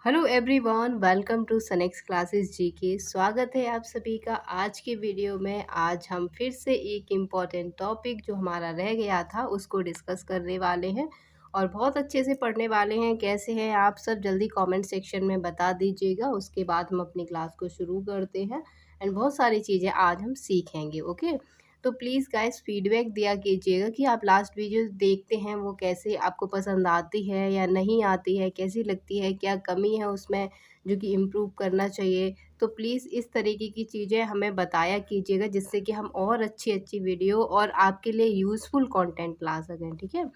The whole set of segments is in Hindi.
Hello everyone, welcome to Sanex classes GK. स्वागत है आप सभी का आज के वीडियो में। आज हम फिर से एक इम्पॉर्टेंट टॉपिक जो हमारा रह गया था उसको डिस्कस करने वाले हैं और बहुत अच्छे से पढ़ने वाले हैं। कैसे हैं आप सब, जल्दी कमेंट सेक्शन में बता दीजिएगा। उसके बाद हम अपनी क्लास को शुरू करते हैं एंड बहुत सारी चीज़ें आज हम सीखेंगे। ओके, तो प्लीज़ गाइस फीडबैक दिया कीजिएगा कि आप लास्ट वीडियो देखते हैं वो कैसे आपको पसंद आती है या नहीं आती है, कैसी लगती है, क्या कमी है उसमें जो कि इम्प्रूव करना चाहिए। तो प्लीज़ इस तरीके की चीज़ें हमें बताया कीजिएगा जिससे कि हम और अच्छी अच्छी वीडियो और आपके लिए यूज़फुल कंटेंट ला सकें। ठीक है,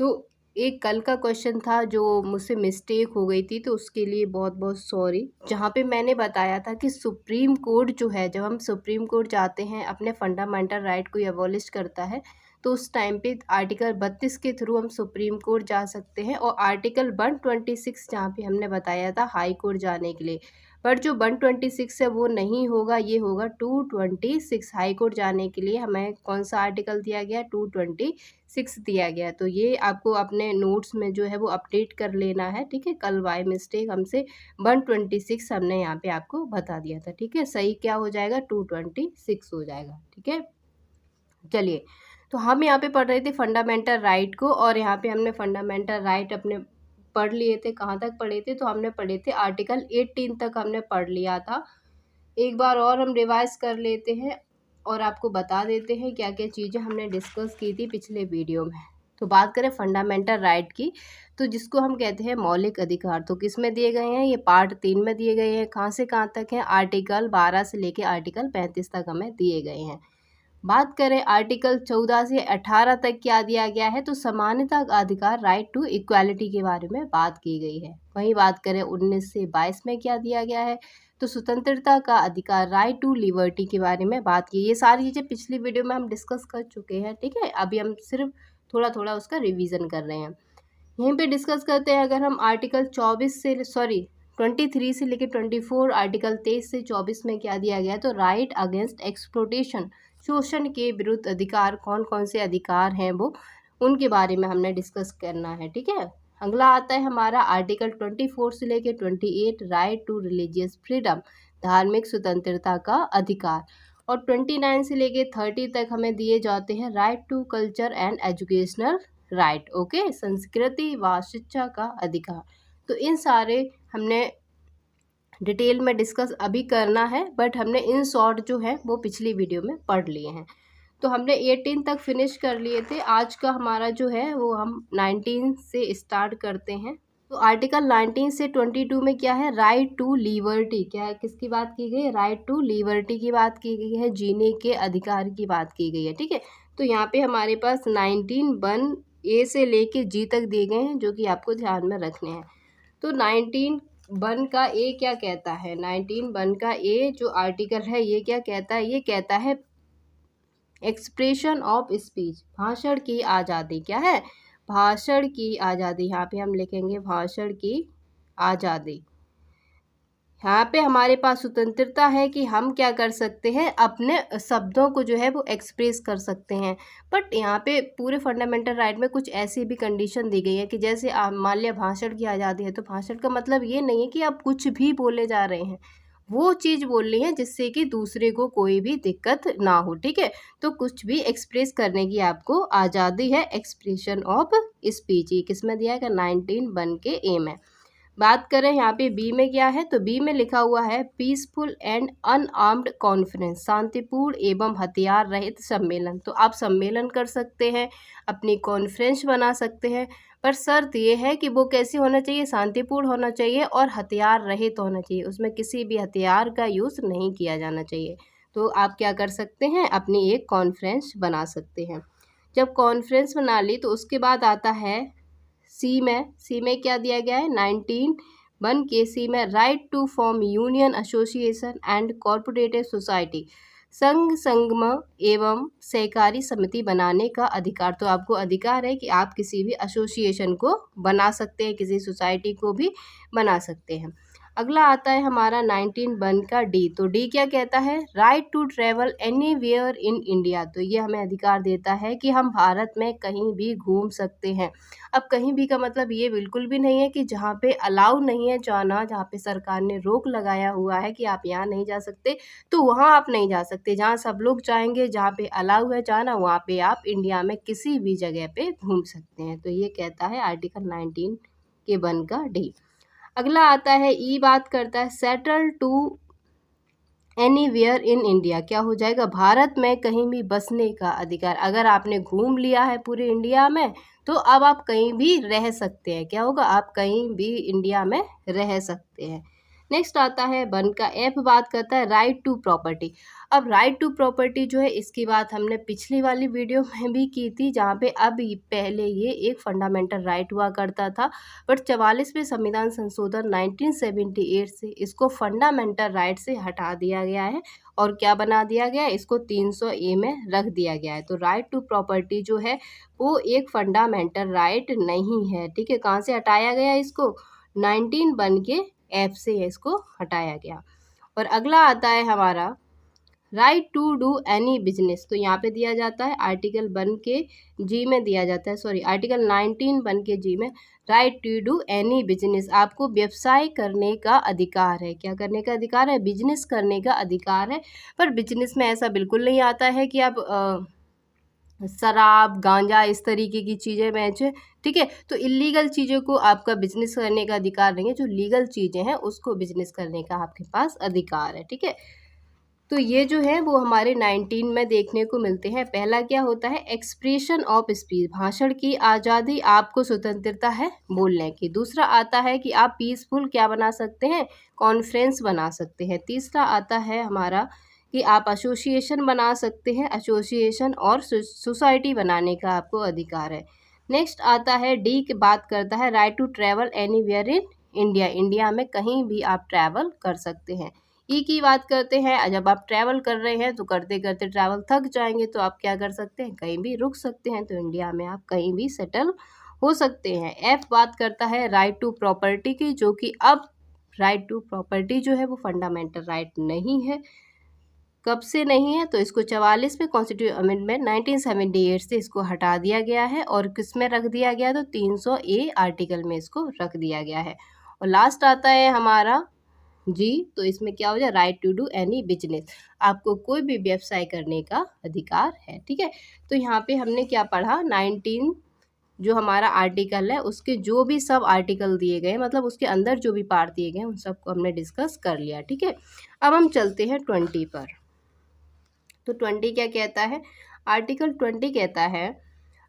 तो एक कल का क्वेश्चन था जो मुझसे मिस्टेक हो गई थी, तो उसके लिए बहुत बहुत सॉरी। जहाँ पे मैंने बताया था कि सुप्रीम कोर्ट जो है, जब हम सुप्रीम कोर्ट जाते हैं अपने फंडामेंटल राइट को एबॉलिश करता है, तो उस टाइम पे आर्टिकल 32 के थ्रू हम सुप्रीम कोर्ट जा सकते हैं और आर्टिकल 126 जहाँ पे हमने बताया था हाई कोर्ट जाने के लिए। पर जो 126 है वो नहीं होगा, ये होगा 226। हाई कोर्ट जाने के लिए हमें कौन सा आर्टिकल दिया गया, 226 दिया गया। तो ये आपको अपने नोट्स में जो है वो अपडेट कर लेना है। ठीक है, कल बाय मिस्टेक हमसे 126 हमने यहाँ पे आपको बता दिया था। ठीक है, सही क्या हो जाएगा, 226 हो जाएगा। ठीक है, चलिए, तो हम यहाँ पे पढ़ रहे थे फंडामेंटल राइट को और यहाँ पे हमने फंडामेंटल राइट अपने पढ़ लिए थे। कहाँ तक पढ़े थे, तो हमने पढ़े थे आर्टिकल 18 तक हमने पढ़ लिया था। एक बार और हम रिवाइज कर लेते हैं और आपको बता देते हैं क्या क्या चीज़ें हमने डिस्कस की थी पिछले वीडियो में। तो बात करें फंडामेंटल राइट की, तो जिसको हम कहते हैं मौलिक अधिकार, तो किस में दिए गए हैं, ये पार्ट 3 में दिए गए हैं। कहाँ से कहाँ तक हैं, आर्टिकल 12 से लेके आर्टिकल 35 तक हमें दिए गए हैं। बात करें आर्टिकल 14 से 18 तक क्या दिया गया है, तो समानता का अधिकार, राइट टू इक्वालिटी के बारे में बात की गई है। वहीं बात करें 19 से 22 में क्या दिया गया है, तो स्वतंत्रता का अधिकार, राइट टू लिबर्टी के बारे में बात की। ये सारी चीज़ें पिछली वीडियो में हम डिस्कस कर चुके हैं। ठीक है, अभी हम सिर्फ थोड़ा थोड़ा उसका रिवीजन कर रहे हैं। यहीं पे डिस्कस करते हैं। अगर हम आर्टिकल 24 से 23 से लेकर 24, आर्टिकल 23 से 24 में क्या दिया गया है, तो राइट अगेंस्ट एक्सप्लोटेशन, शोषण के विरुद्ध अधिकार, कौन कौन से अधिकार हैं वो, उनके बारे में हमने डिस्कस करना है। ठीक है, अगला आता है हमारा आर्टिकल 24 से लेकर 28, राइट टू रिलीजियस फ्रीडम, धार्मिक स्वतंत्रता का अधिकार। और 29 से लेकर 30 तक हमें दिए जाते हैं right to culture and educational right. Okay, संस्कृति व शिक्षा का अधिकार। तो इन सारे हमने डिटेल में डिस्कस अभी करना है, बट हमने इन शॉर्ट जो है वो पिछली वीडियो में पढ़ लिए हैं। तो हमने 18 तक फिनिश कर लिए थे। आज का हमारा जो है वो हम 19 से स्टार्ट करते हैं। तो आर्टिकल 19 से 22 में क्या है, राइट टू लिबर्टी, क्या है, किसकी बात की गई है, राइट टू लिबर्टी की बात की गई है, जीने के अधिकार की बात की गई है। ठीक है, तो यहाँ पे हमारे पास 19(1) ए से लेके जी तक दिए गए हैं जो कि आपको ध्यान में रखने हैं। तो 19(1) का ए क्या कहता है, 19(1) का ए जो आर्टिकल है ये क्या कहता है, ये कहता है एक्सप्रेशन ऑफ स्पीच, भाषण की आज़ादी। क्या है, भाषण की आज़ादी। यहाँ पे हम लिखेंगे भाषण की आज़ादी। यहाँ पे हमारे पास स्वतंत्रता है कि हम क्या कर सकते हैं, अपने शब्दों को जो है वो एक्सप्रेस कर सकते हैं। बट यहाँ पे पूरे फंडामेंटल राइट में कुछ ऐसी भी कंडीशन दी गई है कि जैसे मान लिया भाषण की आज़ादी है, तो भाषण का मतलब ये नहीं है कि आप कुछ भी बोले जा रहे हैं, वो चीज़ बोलनी है जिससे कि दूसरे को कोई भी दिक्कत ना हो। ठीक है, तो कुछ भी एक्सप्रेस करने की आपको आज़ादी है, एक्सप्रेशन ऑफ स्पीच। ये किस में दिया है, 19(1) के ए में। बात करें यहाँ पे बी में क्या है, तो बी में लिखा हुआ है पीसफुल एंड अनआर्म्ड कॉन्फ्रेंस, शांतिपूर्ण एवं हथियार रहित सम्मेलन। तो आप सम्मेलन कर सकते हैं, अपनी कॉन्फ्रेंस बना सकते हैं, पर शर्त ये है कि वो कैसे होना चाहिए, शांतिपूर्ण होना चाहिए और हथियार रहित होना चाहिए। उसमें किसी भी हथियार का यूज़ नहीं किया जाना चाहिए। तो आप क्या कर सकते हैं, अपनी एक कॉन्फ्रेंस बना सकते हैं। जब कॉन्फ्रेंस बना ली तो उसके बाद आता है सी में क्या दिया गया है, 19(1) के सी में right to form union, association and corporative society, संघ, संगम एवं सहकारी समिति बनाने का अधिकार। तो आपको अधिकार है कि आप किसी भी एसोसिएशन को बना सकते हैं, किसी सोसाइटी को भी बना सकते हैं। अगला आता है हमारा 19 का डी। तो डी क्या कहता है? Right to travel anywhere in India. तो ये हमें अधिकार देता है कि हम भारत में कहीं भी घूम सकते हैं। अब कहीं भी का मतलब ये बिल्कुल भी नहीं है कि जहाँ पे अलाउ नहीं है जाना, जहाँ पे सरकार ने रोक लगाया हुआ है कि आप यहाँ नहीं जा सकते, तो वहाँ आप नहीं जा सकते। जहाँ सब लोग चाहेंगे, जहाँ पे अलाउ है जाना, वहाँ पे आप इंडिया में किसी भी जगह पे घूम सकते हैं। तो ये कहता है आर्टिकल 19 के 1 का डी। अगला आता है ई, बात करता है settle to anywhere in India. क्या हो जाएगा? भारत में कहीं भी बसने का अधिकार। अगर आपने घूम लिया है पूरे इंडिया में, तो अब आप कहीं भी रह सकते हैं। क्या होगा? आप कहीं भी इंडिया में रह सकते हैं। नेक्स्ट आता है 1 का एफ, बात करता है राइट टू प्रॉपर्टी। अब राइट टू प्रॉपर्टी जो है, इसकी बात हमने पिछली वाली वीडियो में भी की थी, जहाँ पे अब पहले ये एक फंडामेंटल राइट हुआ करता था, बट 44वें संविधान संशोधन 1978 से इसको फंडामेंटल राइट से हटा दिया गया है और क्या बना दिया गया है? इसको 300A में रख दिया गया है। तो राइट टू प्रॉपर्टी जो है वो एक फंडामेंटल राइट नहीं है। ठीक है, कहाँ से हटाया गया? इसको 19 बन के एफ से इसको हटाया गया। और अगला आता है हमारा right to do any business. तो यहाँ पे दिया जाता है आर्टिकल 1 के जी में दिया जाता है, सॉरी आर्टिकल 19 1 के जी में, right to do any business. आपको व्यवसाय करने का अधिकार है। क्या करने का अधिकार है? बिजनेस करने का अधिकार है। पर बिजनेस में ऐसा बिल्कुल नहीं आता है कि आप शराब, गांजा, इस तरीके की चीज़ें बेचें। ठीक है, तो इलीगल चीज़ों को आपका बिजनेस करने का अधिकार नहीं है। जो लीगल चीज़ें हैं उसको बिजनेस करने का आपके पास अधिकार है। ठीक है, तो ये जो है वो हमारे 19 में देखने को मिलते हैं। पहला क्या होता है? एक्सप्रेशन ऑफ स्पीच, भाषण की आज़ादी, आपको स्वतंत्रता है बोलने की। दूसरा आता है कि आप पीसफुल क्या बना सकते हैं? कॉन्फ्रेंस बना सकते हैं। तीसरा आता है हमारा कि आप एसोसिएशन बना सकते हैं, एसोसिएशन और सोसाइटी बनाने का आपको अधिकार है। नेक्स्ट आता है डी की, बात करता है right to travel anywhere in India. India में कहीं भी आप ट्रैवल कर सकते हैं। ई की बात करते हैं, जब आप ट्रैवल कर रहे हैं तो करते करते ट्रैवल थक जाएंगे, तो आप क्या कर सकते हैं? कहीं भी रुक सकते हैं। तो इंडिया में आप कहीं भी सेटल हो सकते हैं। एफ बात करता है राइट टू प्रॉपर्टी की, जो कि अब राइट टू प्रॉपर्टी जो है वो फंडामेंटल राइट नहीं है। कब से नहीं है? तो इसको 44वें कॉन्स्टिट्यूशन अमेंडमेंट 1978 से इसको हटा दिया गया है और किस में रख दिया गया? तो 300A आर्टिकल में इसको रख दिया गया है। और लास्ट आता है हमारा जी, तो इसमें क्या हो जाए? Right to do any business. आपको कोई भी व्यवसाय करने का अधिकार है। ठीक है, तो यहाँ पे हमने क्या पढ़ा? 19 जो हमारा आर्टिकल है उसके जो भी सब आर्टिकल दिए गए, मतलब उसके अंदर जो भी पार्ट दिए गए उन सबको हमने डिस्कस कर लिया। ठीक है, अब हम चलते हैं 20 पर। तो 20 क्या कहता है? आर्टिकल 20 कहता है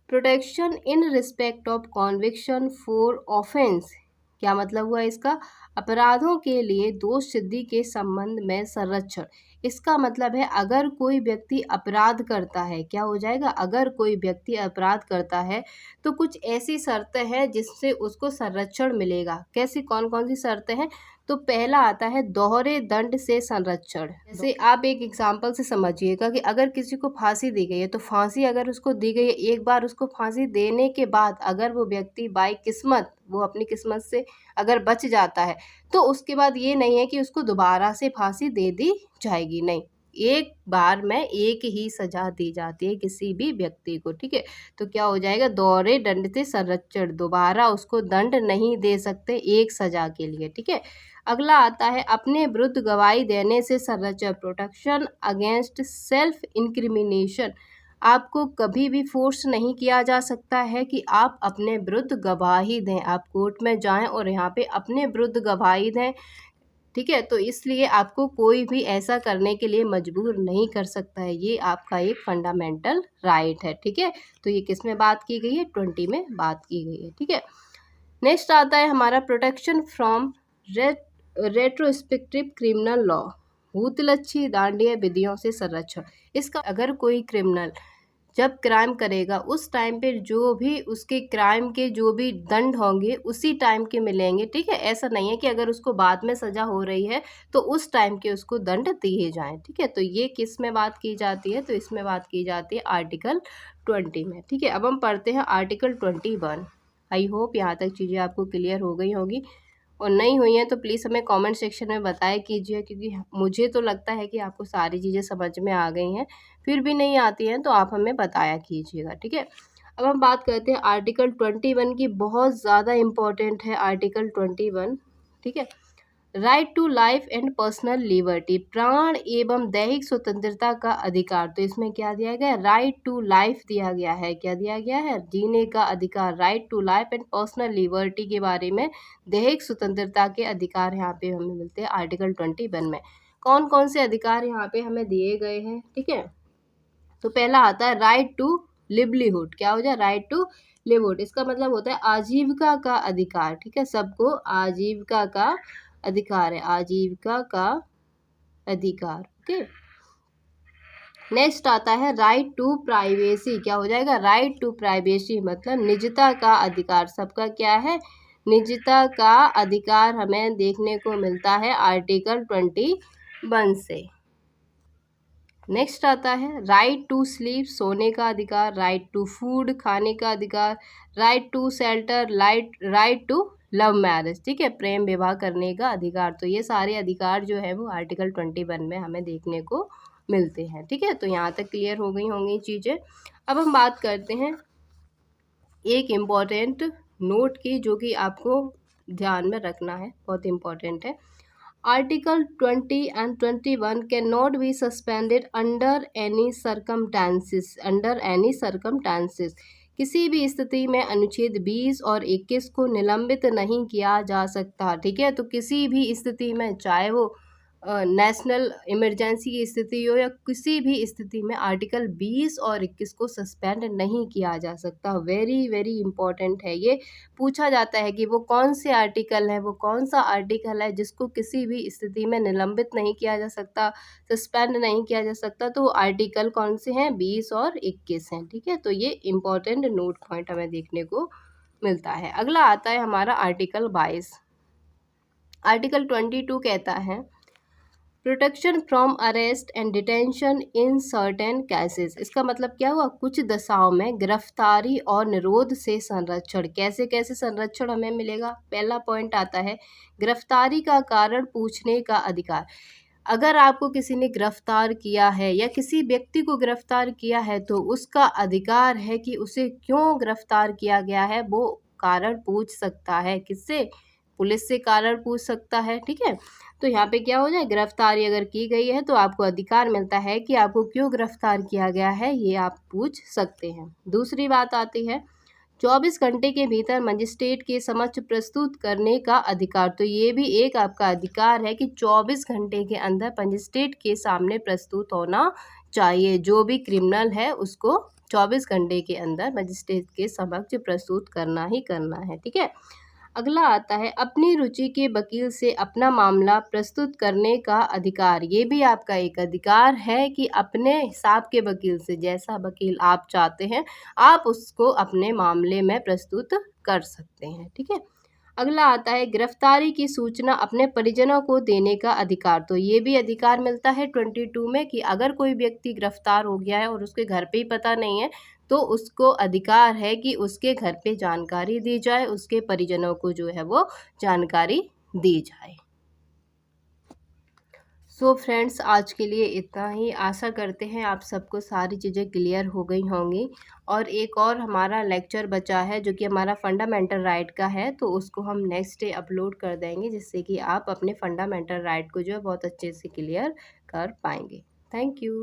protection in respect of conviction for offence. क्या मतलब हुआ इसका? अपराधों के लिए दोष सिद्धि के संबंध में संरक्षण। इसका मतलब है अगर कोई व्यक्ति अपराध करता है, क्या हो जाएगा? अगर कोई व्यक्ति अपराध करता है तो कुछ ऐसी शर्तें हैं जिससे उसको संरक्षण मिलेगा। कैसी, कौन कौन सी शर्तें हैं? तो पहला आता है दोहरे दंड से संरक्षण। जैसे आप एक एग्जाम्पल से समझिएगा कि अगर किसी को फांसी दी गई है, तो फांसी अगर उसको दी गई है, एक बार उसको फांसी देने के बाद अगर वो व्यक्ति बाय किस्मत, वो अपनी किस्मत से अगर बच जाता है, तो उसके बाद ये नहीं है कि उसको दोबारा से फांसी दे दी जाएगी। नहीं, एक बार में एक ही सजा दी जाती है किसी भी व्यक्ति को। ठीक है, तो क्या हो जाएगा? दोहरे दंड से संरक्षण, दोबारा उसको दंड नहीं दे सकते एक सजा के लिए। ठीक है, अगला आता है अपने विरुद्ध गवाही देने से संरक्षण, प्रोटेक्शन अगेंस्ट सेल्फ इंक्रिमिनेशन। आपको कभी भी फोर्स नहीं किया जा सकता है कि आप अपने विरुद्ध गवाही दें। आप कोर्ट में जाएं और यहाँ पे अपने विरुद्ध गवाही दें। ठीक है, तो इसलिए आपको कोई भी ऐसा करने के लिए मजबूर नहीं कर सकता है। ये आपका एक फंडामेंटल राइट है। ठीक है, तो ये किस में बात की गई है? 20 में बात की गई है। ठीक है, नेक्स्ट आता है हमारा protection from retrospective criminal law, भूतलक्षी दांडीय विधियों से संरक्षण। इसका अगर कोई क्रिमिनल जब क्राइम करेगा उस टाइम पे जो भी उसके क्राइम के जो भी दंड होंगे उसी टाइम के मिलेंगे। ठीक है, ऐसा नहीं है कि अगर उसको बाद में सजा हो रही है तो उस टाइम के उसको दंड दिए जाएं। ठीक है, तो ये किस में बात की जाती है? तो इसमें बात की जाती है आर्टिकल 20 में। ठीक है, अब हम पढ़ते हैं आर्टिकल 21। आई होप यहाँ तक चीज़ें आपको क्लियर हो गई होंगी। और नहीं हुई हैं तो प्लीज़ हमें कमेंट सेक्शन में बताया कीजिए, क्योंकि मुझे तो लगता है कि आपको सारी चीज़ें समझ में आ गई हैं। फिर भी नहीं आती हैं तो आप हमें बताया कीजिएगा, ठीक है। अब हम बात करते हैं आर्टिकल 21 की, बहुत ज़्यादा इम्पोर्टेंट है आर्टिकल 21, ठीक है। Right to life and personal liberty, प्राण एवं दैहिक स्वतंत्रता का अधिकार। तो इसमें क्या दिया गया है, राइट टू लाइफ दिया गया है। क्या दिया गया है, जीने का अधिकार, right to life and personal liberty के बारे में, दैहिक स्वतंत्रता के अधिकार यहाँ पे हमें मिलते हैं आर्टिकल 21 में। कौन कौन से अधिकार यहाँ पे हमें दिए गए हैं, ठीक है। तो पहला आता है राइट टू लिवलीहुड। क्या हो जाए, राइट टू लिवलीहुड, इसका मतलब होता है आजीविका का अधिकार, ठीक है। सबको आजीविका का अधिकार है, आजीविका का अधिकार, ओके। नेक्स्ट आता है राइट टू प्राइवेसी। क्या हो जाएगा, राइट टू प्राइवेसी मतलब निजता का अधिकार। सबका क्या है, निजता का अधिकार हमें देखने को मिलता है आर्टिकल 21 से। नेक्स्ट आता है राइट टू स्लीप, सोने का अधिकार, राइट टू फूड, खाने का अधिकार, right to shelter, right to love marriage, ठीक है, प्रेम विवाह करने का अधिकार। तो ये सारे अधिकार जो है वो आर्टिकल 21 में हमें देखने को मिलते हैं, ठीक है। तो यहाँ तक क्लियर हो गई होंगी चीज़ें। अब हम बात करते हैं एक इम्पॉर्टेंट नोट की, जो कि आपको ध्यान में रखना है, बहुत इम्पॉर्टेंट है। Article 20 and 21 cannot be suspended under any circumstances. Under any circumstances. किसी भी स्थिति में अनुच्छेद 20 और 21 को निलंबित नहीं किया जा सकता, ठीक है। तो किसी भी स्थिति में, चाहे वो नेशनल इमरजेंसी की स्थिति हो या किसी भी स्थिति में, आर्टिकल 20 और 21 को सस्पेंड नहीं किया जा सकता। वेरी वेरी इंपॉर्टेंट है ये। पूछा जाता है कि वो कौन से आर्टिकल है, वो कौन सा आर्टिकल है जिसको किसी भी स्थिति में निलंबित नहीं किया जा सकता, सस्पेंड नहीं किया जा सकता। तो आर्टिकल कौन से हैं, 20 और 21 हैं, ठीक है। तो ये इंपॉर्टेंट नोट पॉइंट हमें देखने को मिलता है। अगला आता है हमारा आर्टिकल 22। आर्टिकल 22 कहता है protection from arrest and detention in certain cases. इसका मतलब क्या हुआ, कुछ दशाओं में गिरफ्तारी और निरोध से संरक्षण। कैसे कैसे संरक्षण हमें मिलेगा, पहला पॉइंट आता है गिरफ्तारी का कारण पूछने का अधिकार। अगर आपको किसी ने गिरफ्तार किया है या किसी व्यक्ति को गिरफ्तार किया है तो उसका अधिकार है कि उसे क्यों गिरफ्तार किया गया है, वो कारण पूछ सकता है। किससे, पुलिस से कारण पूछ सकता है, ठीक है। तो यहाँ पे क्या हो जाए, गिरफ्तारी अगर की गई है तो आपको अधिकार मिलता है कि आपको क्यों गिरफ्तार किया गया है, ये आप पूछ सकते हैं। दूसरी बात आती है 24 घंटे के भीतर मजिस्ट्रेट के समक्ष प्रस्तुत करने का अधिकार। तो ये भी एक आपका अधिकार है कि 24 घंटे के अंदर मजिस्ट्रेट के सामने प्रस्तुत होना चाहिए। जो भी क्रिमिनल है उसको 24 घंटे के अंदर मजिस्ट्रेट के समक्ष प्रस्तुत करना ही करना है, ठीक है। अगला आता है अपनी रुचि के वकील से अपना मामला प्रस्तुत करने का अधिकार। ये भी आपका एक अधिकार है कि अपने हिसाब के वकील से, जैसा वकील आप चाहते हैं, आप उसको अपने मामले में प्रस्तुत कर सकते हैं, ठीक है। अगला आता है गिरफ्तारी की सूचना अपने परिजनों को देने का अधिकार। तो ये भी अधिकार मिलता है 22 में कि अगर कोई व्यक्ति गिरफ्तार हो गया है और उसके घर पे ही पता नहीं है तो उसको अधिकार है कि उसके घर पे जानकारी दी जाए, उसके परिजनों को जो है वो जानकारी दी जाए। सो फ्रेंड्स, आज के लिए इतना ही। आशा करते हैं आप सबको सारी चीज़ें क्लियर हो गई होंगी। और एक और हमारा लेक्चर बचा है जो कि हमारा फंडामेंटल राइट का है, तो उसको हम नेक्स्ट डे अपलोड कर देंगे, जिससे कि आप अपने फंडामेंटल राइट को जो है बहुत अच्छे से क्लियर कर पाएंगे। Thank you.